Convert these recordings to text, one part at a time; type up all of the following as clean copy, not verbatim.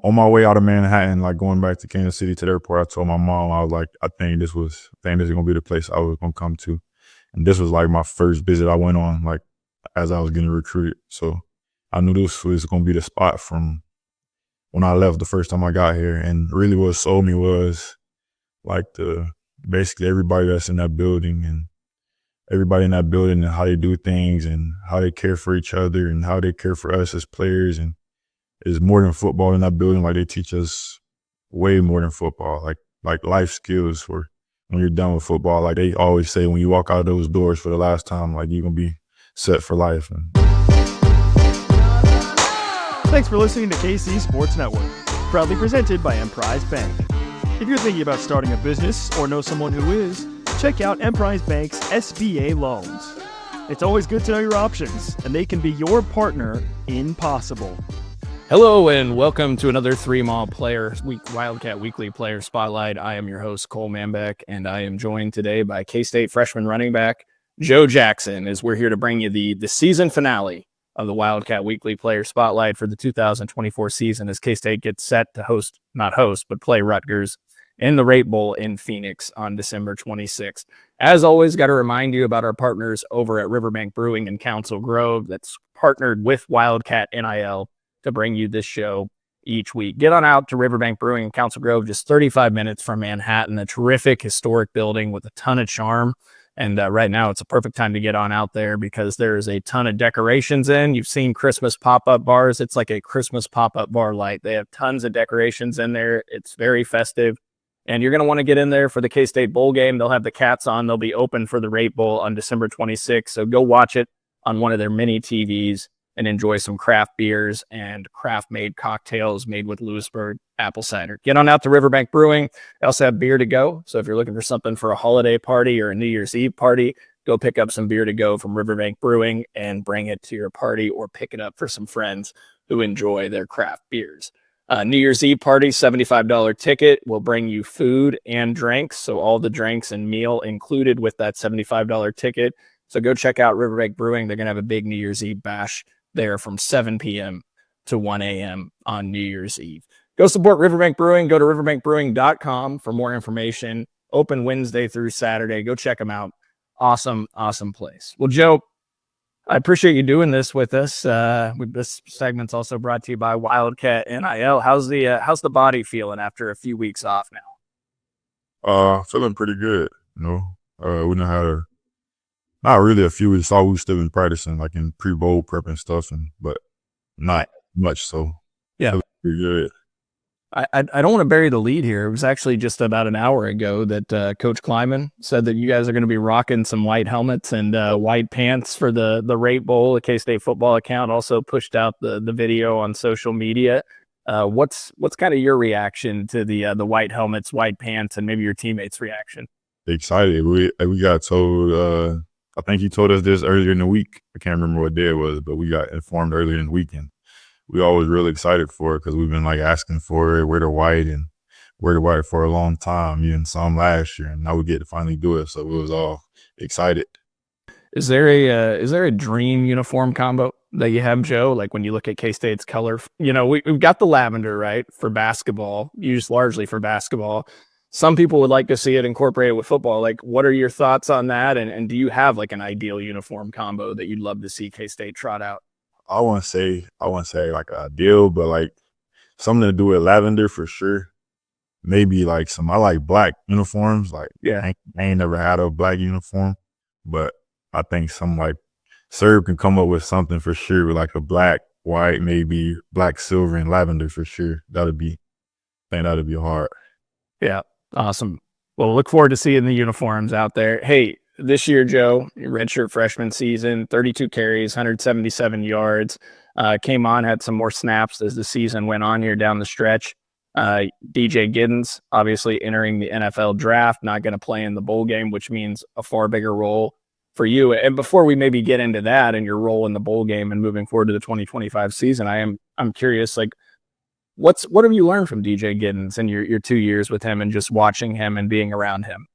on my way out of Manhattan, like going back to Kansas City to the airport, I told my mom, I was like, I think this is gonna be the place I was gonna come to. And this was like my first visit I went on, like as I was getting recruited. So I knew this was gonna be the spot from when I left the first time I got here. And really what sold me was like basically everybody that's in that building and everybody in that building and how they do things and how they care for each other and how they care for us as players. And it's more than football in that building. Like they teach us way more than football, like life skills for when you're done with football. Like they always say, when you walk out of those doors for the last time, like you're going to be set for life. And thanks for listening to KC Sports Network, proudly presented by Emprise Bank. If you're thinking about starting a business or know someone who is, check out Emprise Bank's SBA loans. It's always good to know your options, and they can be your partner in possible. Hello and welcome to another 3 Mile Player Wildcat Weekly Player Spotlight. I am your host, Cole Manbeck, and I am joined today by K-State freshman running back Joe Jackson, as we're here to bring you the season finale of the Wildcat Weekly Player Spotlight for the 2024 season, as K-State gets set to play Rutgers in the Rate Bowl in Phoenix on December 26th. As always, got to remind you about our partners over at Riverbank Brewing in Council Grove that's partnered with Wildcat NIL to bring you this show each week. Get on out to Riverbank Brewing in Council Grove, just 35 minutes from Manhattan, a terrific historic building with a ton of charm. And right now it's a perfect time to get on out there because there's a ton of decorations in. You've seen Christmas pop-up bars. It's like a Christmas pop-up bar light. They have tons of decorations in there. It's very festive. And you're going to want to get in there for the K-State Bowl game. They'll have the Cats on. They'll be open for the Rate Bowl on December 26th. So go watch it on one of their mini TVs and enjoy some craft beers and craft-made cocktails made with Lewisburg apple cider. Get on out to Riverbank Brewing. They also have beer to go. So if you're looking for something for a holiday party or a New Year's Eve party, go pick up some beer to go from Riverbank Brewing and bring it to your party or pick it up for some friends who enjoy their craft beers. New Year's Eve party, $75 ticket will bring you food and drinks. So all the drinks and meal included with that $75 ticket. So go check out Riverbank Brewing. They're going to have a big New Year's Eve bash there from 7 p.m. to 1 a.m. on New Year's Eve. Go support Riverbank Brewing. Go to riverbankbrewing.com for more information. Open Wednesday through Saturday. Go check them out. Awesome, awesome place. Well, Joe, I appreciate you doing this with us. This segment's also brought to you by Wildcat NIL. How's the body feeling after a few weeks off now? feeling pretty good. We done had not really a few weeks. We've still been practicing, like in pre-bowl prep and stuff, but not much. So yeah, pretty good. I don't want to bury the lead here. It was actually just about an hour ago that Coach Kleiman said that you guys are going to be rocking some white helmets and white pants for the Rate Bowl. The K-State football account also pushed out the video on social media. What's kind of your reaction to the white helmets, white pants, and maybe your teammates' reaction? Excited. We got told. I think he told us this earlier in the week. I can't remember what day it was, but we got informed earlier in the weekend. We all was really excited for it because we've been like asking for it, wear the white for a long time, even some last year, and now we get to finally do it. So we was all excited. Is there a dream uniform combo that you have, Joe? Like when you look at K-State's color, we've got the lavender, right, for basketball, used largely for basketball. Some people would like to see it incorporated with football. Like, what are your thoughts on that? And do you have like an ideal uniform combo that you'd love to see K-State trot out? I wouldn't say like an ideal, but like something to do with lavender for sure. Maybe like I like black uniforms. Like, I ain't never had a black uniform, but I think some like Serb can come up with something for sure, with like a black, white, maybe black, silver, and lavender for sure. I think that'd be hard. Yeah. Awesome. Well, look forward to seeing the uniforms out there. Hey, this year, Joe, your redshirt freshman season, 32 carries, 177 yards, came on, had some more snaps as the season went on here down the stretch. DJ Giddens, obviously entering the NFL draft, not going to play in the bowl game, which means a far bigger role for you. And before we maybe get into that and your role in the bowl game and moving forward to the 2025 season, I'm curious, like, what have you learned from DJ Giddens in your 2 years with him and just watching him and being around him?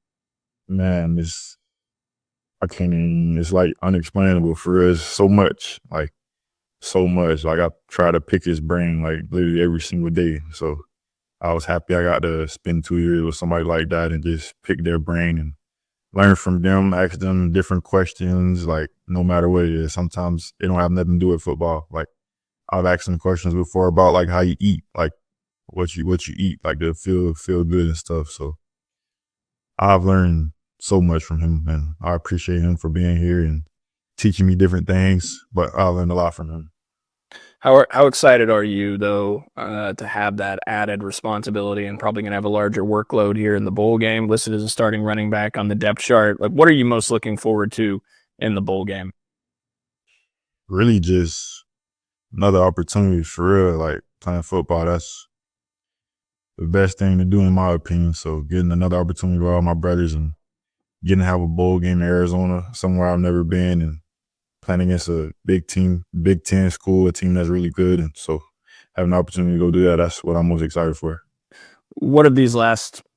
Man, it's like unexplainable for us. So much, like so much. Like I try to pick his brain like literally every single day. So I was happy I got to spend 2 years with somebody like that and just pick their brain and learn from them, ask them different questions, like no matter what it is. Sometimes it don't have nothing to do with football. Like I've asked them questions before about like how you eat, like what you eat, like to feel good and stuff. So I've learned so much from him, and I appreciate him for being here and teaching me different things. But I learned a lot from him. How excited are you though to have that added responsibility and probably going to have a larger workload here in the bowl game, listed as a starting running back on the depth chart? Like, what are you most looking forward to in the bowl game? Really, just another opportunity for real. Like playing football, that's the best thing to do in my opinion. So getting another opportunity with all my brothers and getting to have a bowl game in Arizona, somewhere I've never been, and playing against a big team, Big Ten school, a team that's really good. And so having an opportunity to go do that, that's what I'm most excited for. What have these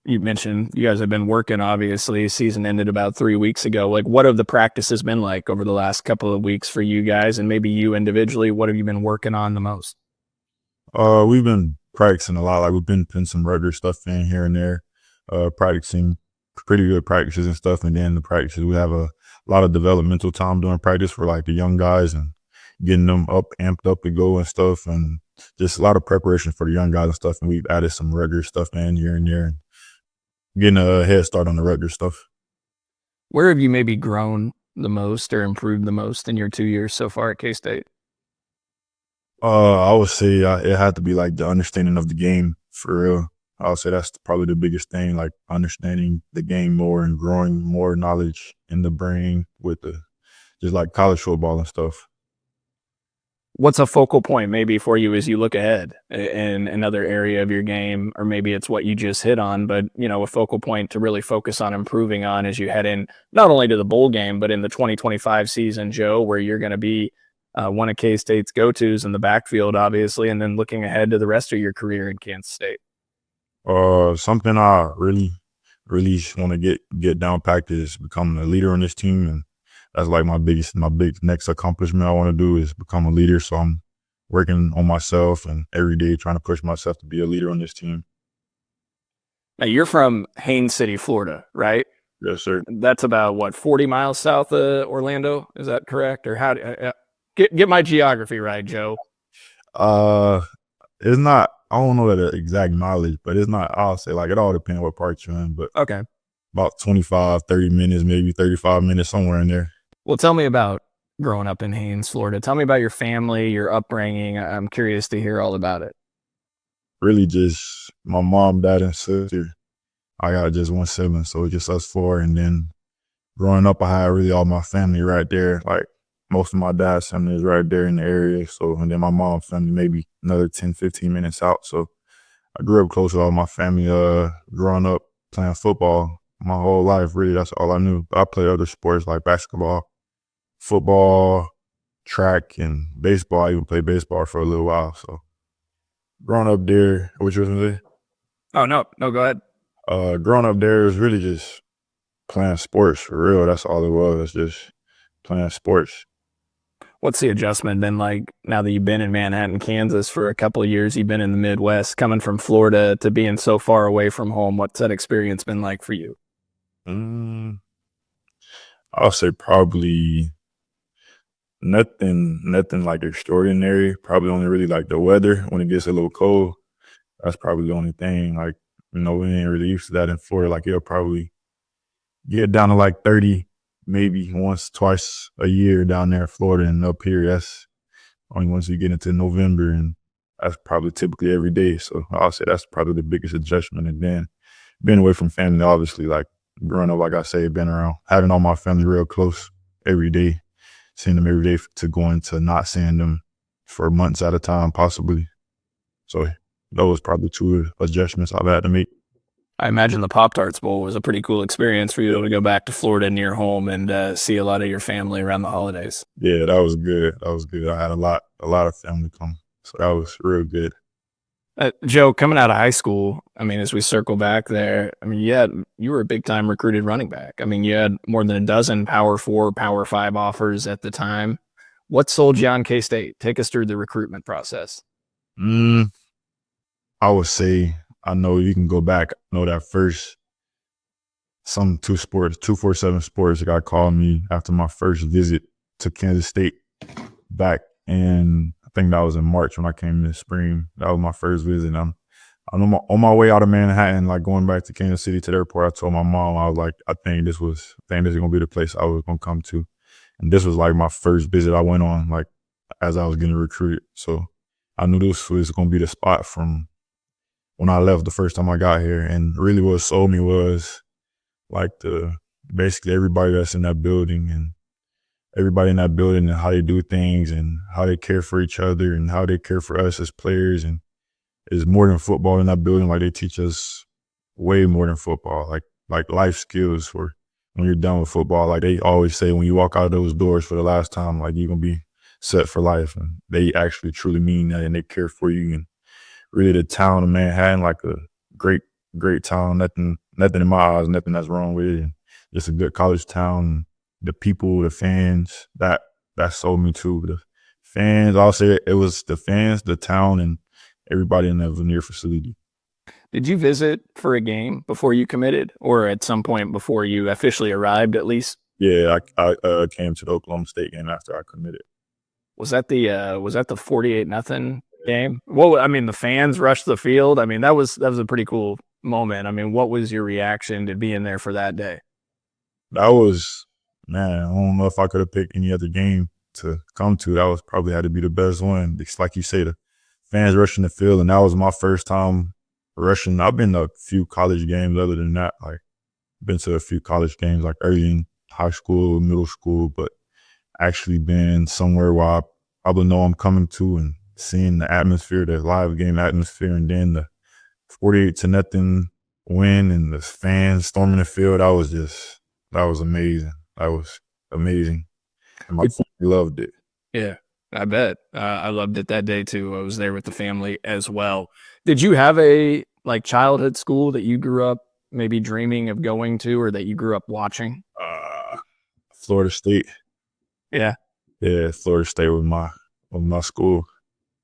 you mentioned you guys have been working, obviously. Season ended about 3 weeks ago. Like, what have the practices been like over the last couple of weeks for you guys, and maybe you individually? What have you been working on the most? We've been practicing a lot. Like we've been putting some Rutgers stuff in here and there, practicing pretty good practices and stuff. And then the practices, we have a lot of developmental time during practice for like the young guys and getting them up, amped up to go and stuff. And just a lot of preparation for the young guys and stuff. And we've added some Rutgers stuff in here and there and getting a head start on the Rutgers stuff. Where have you maybe grown the most or improved the most in your 2 years so far at K-State? I would say it had to be like the understanding of the game for real. I would say that's probably the biggest thing, like understanding the game more and growing more knowledge in the brain with just like college football and stuff. What's a focal point maybe for you as you look ahead in another area of your game, or maybe it's what you just hit on, but a focal point to really focus on improving on as you head in not only to the bowl game, but in the 2025 season, Joe, where you're going to be one of K-State's go-tos in the backfield, obviously, and then looking ahead to the rest of your career in Kansas State? Something I really want to get down packed is becoming a leader on this team, and that's like my big next accomplishment I want to do is become a leader. So I'm working on myself and every day trying to push myself to be a leader on this team. Now you're from Haines City, Florida, right? Yes, sir. That's about 40 miles south of Orlando. Is that correct? Or how? Get my geography right, Joe. It's not. I don't know the exact knowledge, but it's not. I'll say like it all depends what part you're in. But okay, about 25, 30 minutes, maybe 35 minutes, somewhere in there. Well, tell me about growing up in Haines, Florida. Tell me about your family, your upbringing. I'm curious to hear all about it. Really, just my mom, dad, and sister. I got just one sibling, so it's just us four. And then growing up, I had really all my family right there. Like most of my dad's family is right there in the area. So, and then my mom's family maybe another 10, 15 minutes out. So I grew up close to all my family. Growing up playing football my whole life, really, that's all I knew. But I played other sports like basketball, football, track, and baseball. I even played baseball for a little while. So growing up there, what you was gonna say? Oh, no, go ahead. Growing up there was really just playing sports for real. That's all it was, just playing sports. What's the adjustment been like now that you've been in Manhattan, Kansas for a couple of years? You've been in the Midwest, coming from Florida to being so far away from home. What's that experience been like for you? I'll say probably nothing like extraordinary. Probably only really like the weather when it gets a little cold. That's probably the only thing. Like, we ain't really used to that in Florida. Like, it'll probably get down to like 30, maybe once, twice a year down there in Florida, and up here, that's only once you get into November, and that's probably typically every day. So I'll say that's probably the biggest adjustment. And then being away from family, obviously, like growing up, like I say, been around, having all my family real close every day, seeing them every day to going to not seeing them for months at a time, possibly. So those probably two adjustments I've had to make. I imagine the Pop-Tarts Bowl was a pretty cool experience for you to go back to Florida near home and see a lot of your family around the holidays. Yeah, that was good. I had a lot of family come, so that was real good. Joe, coming out of high school, as we circle back there, you were a big-time recruited running back. You had more than a dozen Power 4, Power 5 offers at the time. What sold you on K-State? Take us through the recruitment process. I would say I know you can go back. I know that first 247 Sports got called me after my first visit to Kansas State back in, I think that was in March when I came in the spring. That was my first visit. I'm on my way out of Manhattan, like going back to Kansas City to the airport. I told my mom, I was like, I think this is gonna be the place I was gonna come to. And this was like my first visit I went on, like as I was getting recruited. So I knew this was gonna be the spot from when I left the first time I got here. And really what sold me was like basically everybody that's in that building and everybody in that building and how they do things and how they care for each other and how they care for us as players. And it's more than football in that building. Like they teach us way more than football, like life skills for when you're done with football. Like they always say, when you walk out of those doors for the last time, like you're going to be set for life. And they actually truly mean that, and they care for you. And really the town of Manhattan, like a great, great town, nothing in my eyes, nothing that's wrong with it. And just a good college town. The people, the fans, that sold me too. The fans, I'll say it was the fans, the town, and everybody in the Veneer facility. Did you visit for a game before you committed, or at some point before you officially arrived, at least? Yeah, I came to the Oklahoma State game after I committed. Was that the 48-0 game? Well, I mean, the fans rushed the field. I mean, that was a pretty cool moment. I mean, what was your reaction to being there for that day? That was, man, I don't know if I could have picked any other game to come to. That was probably had to be the best one. It's like you say, the fans rushing the field, and that was my first time rushing. I've been to a few college games other than that. Like, been to a few college games like early in high school, middle school, but actually been somewhere where I probably know I'm coming to and seeing the atmosphere, the live game atmosphere, and then the 48-0 win and the fans storming the field. That was amazing. That was amazing. And my family loved it. Yeah, I bet. I loved it that day too. I was there with the family as well. Did you have a childhood school that you grew up maybe dreaming of going to, or that you grew up watching? Florida State. Yeah. Yeah, Florida State was my school.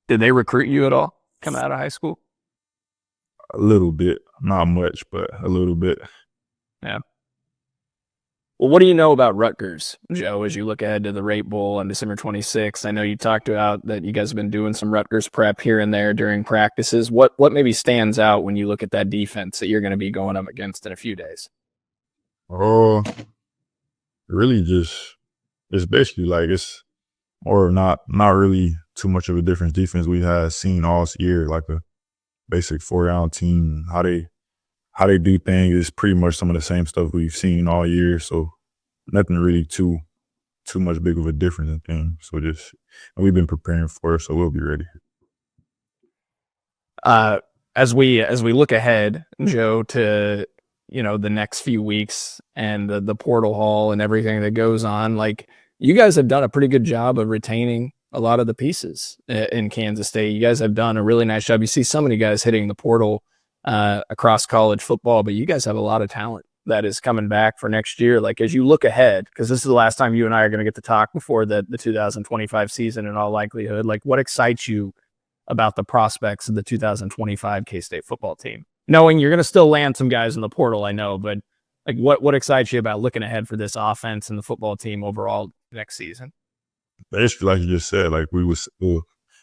Did they recruit you at all coming out of high school? A little bit, not much, but a little bit. Yeah. Well, what do you know about Rutgers, Joe, as you look ahead to the Rate Bowl on December 26th? I know you talked about that you guys have been doing some Rutgers prep here and there during practices. What maybe stands out when you look at that defense that you're going to be going up against in a few days? Oh, really just, it's basically like it's more not really too much of a difference defense we had seen all year, like a basic 4-down team. How they do things is pretty much some of the same stuff we've seen all year. So nothing really too much big of a difference in things. So just, we've been preparing for it, so we'll be ready. As we look ahead, Joe, to the next few weeks and the portal haul and everything that goes on, like, you guys have done a pretty good job of retaining a lot of the pieces in Kansas State. You guys have done a really nice job. You see so many guys hitting the portal across college football, but you guys have a lot of talent that is coming back for next year. Like, as you look ahead, because this is the last time you and I are going to get to talk before the 2025 season in all likelihood, like, what excites you about the prospects of the 2025 K-State football team? Knowing you're going to still land some guys in the portal, I know, but like, what excites you about looking ahead for this offense and the football team overall next season? Basically, like you just said, like we was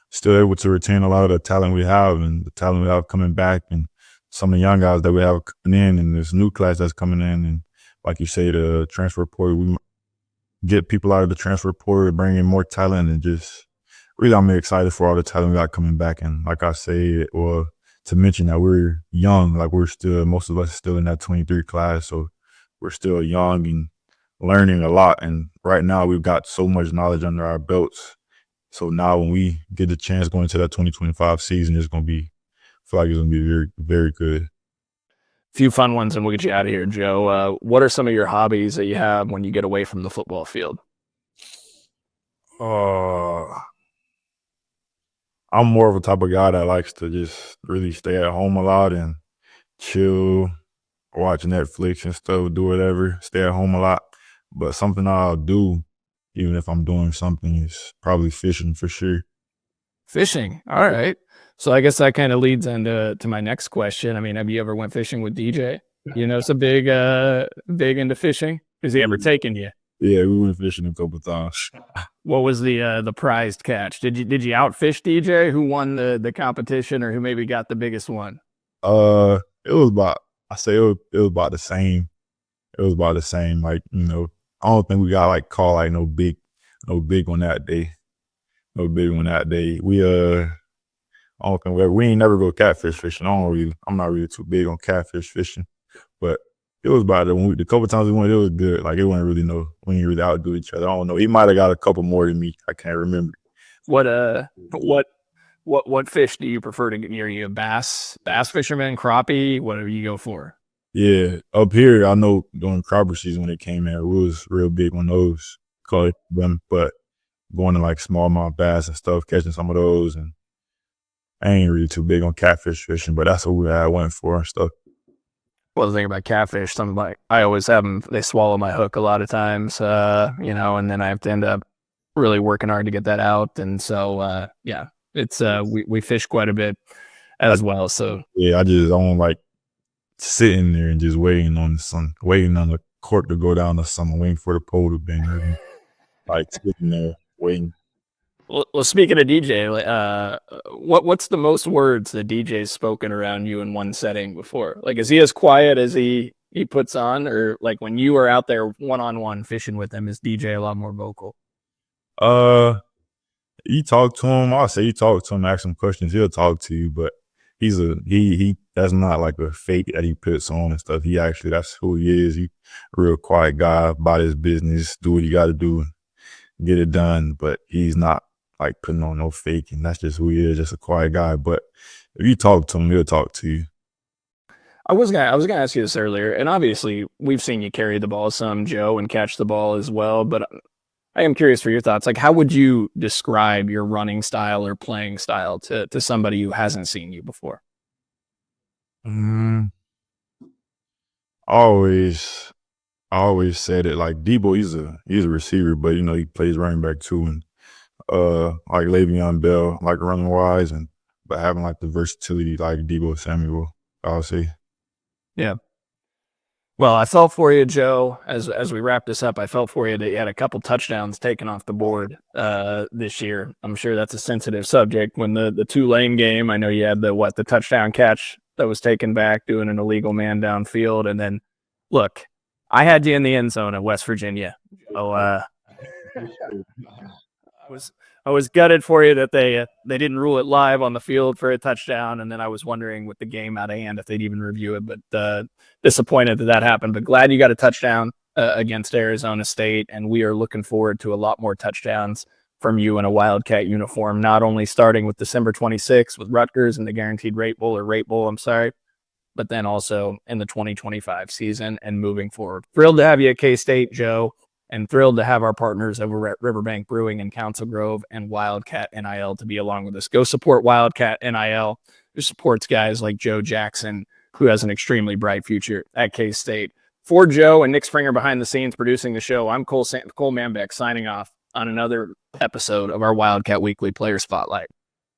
still able to retain a lot of the talent we have and the talent we have coming back, and some of the young guys that we have coming in, and this new class that's coming in. And like you say, the transfer portal, we get people out of the transfer portal, bring in more talent, and just really, I'm excited for all the talent we got coming back. And like I say, well, to mention that we're young, like most of us are still in that 23 class. So we're still young and learning a lot. And right now we've got so much knowledge under our belts. So now when we get the chance going into that 2025 season, I feel like it's going to be very, very good. Few fun ones, and we'll get you out of here, Joe. What are some of your hobbies that you have when you get away from the football field? I'm more of a type of guy that likes to just really stay at home a lot and chill, watch Netflix and stuff, do whatever, stay at home a lot. But something I'll do even if I'm doing something, it's probably fishing for sure. Fishing. All right. So I guess that kind of leads into my next question. I mean, have you ever went fishing with DJ? You know, it's a big into fishing. Has he ever taken you? Yeah, we went fishing a couple times. What was the prized catch? Did you outfish DJ? Who won the competition, or who maybe got the biggest one? It was about it was about the same. It was about the same. Like, you know, I don't think we got like caught like no big on that day. No big one that day. I don't think we ain't never go catfish fishing. I'm not really too big on catfish fishing, but it was about the couple times we went, it was good. Like, it wasn't really we ain't really outdo each other. I don't know. He might have got a couple more than me. I can't remember. What fish do you prefer to get near you? Bass fisherman, crappie? What do you go for? Yeah, up here, I know during cropper season when it came out, we was real big on those. Call them, but going to like smallmouth bass and stuff, catching some of those, and I ain't really too big on catfish fishing, but that's what we had went for and stuff. Well, the thing about catfish, something like I always have them, they swallow my hook a lot of times, you know, and then I have to end up really working hard to get that out. And so, yeah, it's, we fish quite a bit as well. So yeah, I don't like sitting there and just waiting on the cork to go down the sun, waiting for the pole to bend, like sitting there waiting. Well, speaking of DJ, what's the most words that DJ's spoken around you in one setting before? Like, is he as quiet as he puts on, or like when you are out there one-on-one fishing with him, is DJ a lot more vocal? You talk to him. I'll say you talk to him, ask him questions. He'll talk to you, but he that's not like a fake that he puts on and stuff. That's who he is. He a real quiet guy about his business, do what you got to do, get it done. But he's not like putting on no fake, and that's just who he is, just a quiet guy. But if you talk to him, he'll talk to you. I was gonna ask you this earlier, and obviously we've seen you carry the ball some, Joe, and catch the ball as well. But I am curious for your thoughts. Like, how would you describe your running style or playing style to somebody who hasn't seen you before? I always said it, like Debo, he's a receiver, but you know he plays running back too, and like Le'Veon Bell, like running wise, but having like the versatility like Debo Samuel, I'll say. Yeah. Well, I felt for you, Joe, as we wrap this up. I felt for you that you had a couple touchdowns taken off the board this year. I'm sure that's a sensitive subject. When the Tulane game, I know you had the touchdown catch that was taken back, doing an illegal man downfield. And then, look, I had you in the end zone at West Virginia. So I was gutted for you that they didn't rule it live on the field for a touchdown, and then I was wondering with the game out of hand if they'd even review it. But disappointed that happened. But glad you got a touchdown against Arizona State, and we are looking forward to a lot more touchdowns from you in a Wildcat uniform. Not only starting with December 26th with Rutgers in the Guaranteed Rate Bowl, but then also in the 2025 season and moving forward. Thrilled to have you at K-State, Joe. And thrilled to have our partners over at Riverbank Brewing in Council Grove and Wildcat NIL to be along with us. Go support Wildcat NIL, who supports guys like Joe Jackson, who has an extremely bright future at K-State. For Joe and Nick Springer behind the scenes producing the show, I'm Cole Manbeck signing off on another episode of our Wildcat Weekly Player Spotlight.